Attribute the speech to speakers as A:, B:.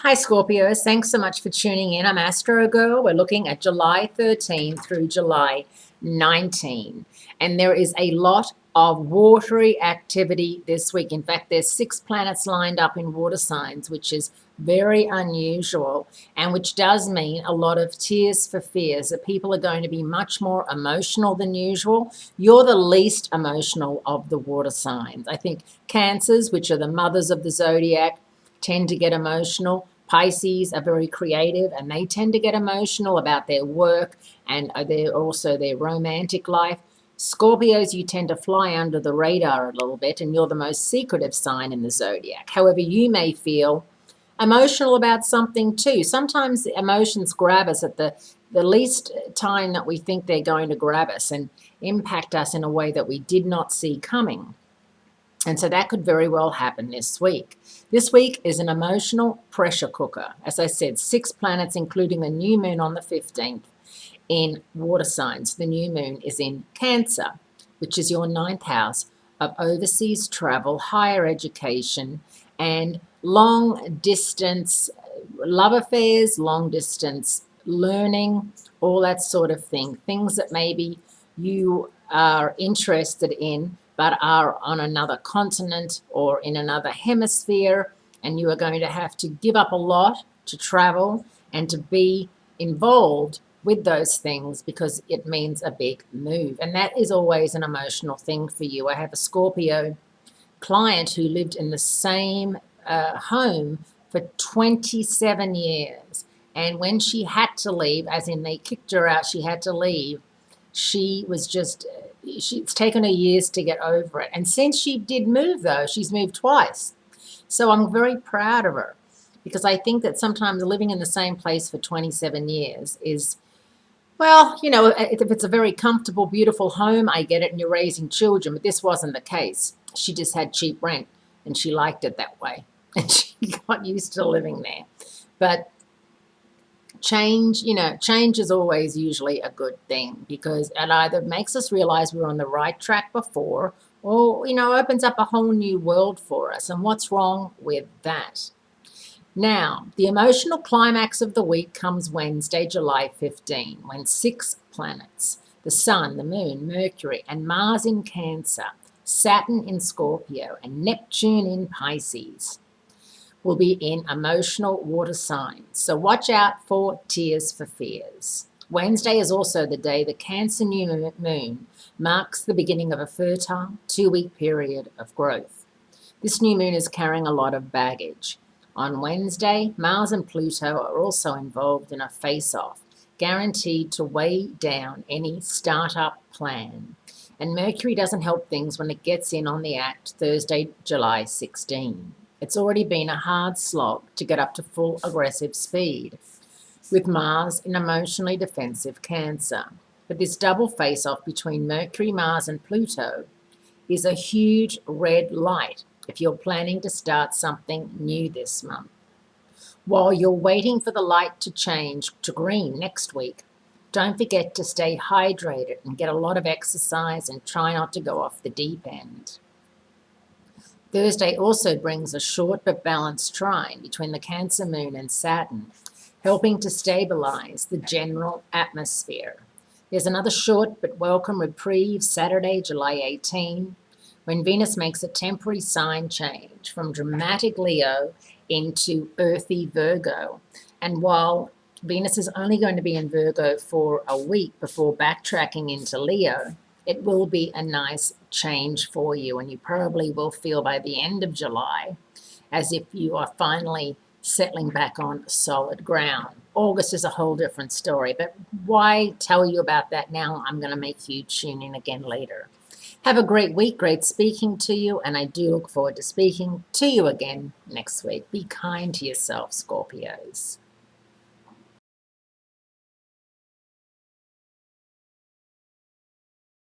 A: Hi, Scorpios. Thanks so much for tuning in. I'm Astrogirl. We're looking at July 13 through July 19. And there is a lot of watery activity this week. In fact, there's 6 planets lined up in water signs, which is very unusual and which does mean a lot of tears for fears, that people are going to be much more emotional than usual. You're the least emotional of the water signs. I think Cancers, which are the mothers of the zodiac, tend to get emotional. Pisces are very creative and they tend to get emotional about their work and their romantic life. Scorpios, you tend to fly under the radar a little bit and you're the most secretive sign in the zodiac. However, you may feel emotional about something too. Sometimes the emotions grab us at the least time that we think they're going to grab us and impact us in a way that we did not see coming. And so that could very well happen this week. This week is an emotional pressure cooker. As I said, 6 planets, including the new moon on the 15th in water signs. The new moon is in Cancer, which is your 9th house of overseas travel, higher education, and long distance love affairs, long distance learning, all that sort of thing. Things that maybe you are interested in but are on another continent or in another hemisphere, and you are going to have to give up a lot to travel and to be involved with those things because it means a big move. And that is always an emotional thing for you. I have a Scorpio client who lived in the same home for 27 years. And when she had to leave, as in they kicked her out, she had to leave, she was just, it's taken her years to get over it. And since she did move, though, she's moved twice. So I'm very proud of her because I think that sometimes living in the same place for 27 years is, well, you know, if it's a very comfortable, beautiful home, I get it, and you're raising children, but this wasn't the case. She just had cheap rent, and she liked it that way, and she got used to living there. But change is always usually a good thing because it either makes us realize we're on the right track before or, opens up a whole new world for us. And what's wrong with that? Now, the emotional climax of the week comes Wednesday, July 15, when 6 planets, the Sun, the Moon, Mercury, and Mars in Cancer, Saturn in Scorpio, and Neptune in Pisces, will be in emotional water signs. So watch out for tears for fears. Wednesday is also the day the Cancer new moon marks the beginning of a fertile 2-week period of growth. This new moon is carrying a lot of baggage. On Wednesday, Mars and Pluto are also involved in a face-off, guaranteed to weigh down any startup plan. And Mercury doesn't help things when it gets in on the act Thursday, July 16. It's already been a hard slog to get up to full aggressive speed, with Mars in emotionally defensive Cancer. But this double face-off between Mercury, Mars, and Pluto is a huge red light if you're planning to start something new this month. While you're waiting for the light to change to green next week, don't forget to stay hydrated and get a lot of exercise and try not to go off the deep end. Thursday also brings a short but balanced trine between the Cancer moon and Saturn, helping to stabilize the general atmosphere. There's another short but welcome reprieve Saturday, July 18, when Venus makes a temporary sign change from dramatic Leo into earthy Virgo. And while Venus is only going to be in Virgo for a week before backtracking into Leo, it will be a nice change for you, and you probably will feel by the end of July as if you are finally settling back on solid ground. August is a whole different story, but why tell you about that now? I'm going to make you tune in again later. Have a great week, great speaking to you, and I do look forward to speaking to you again next week. Be kind to yourself, Scorpios.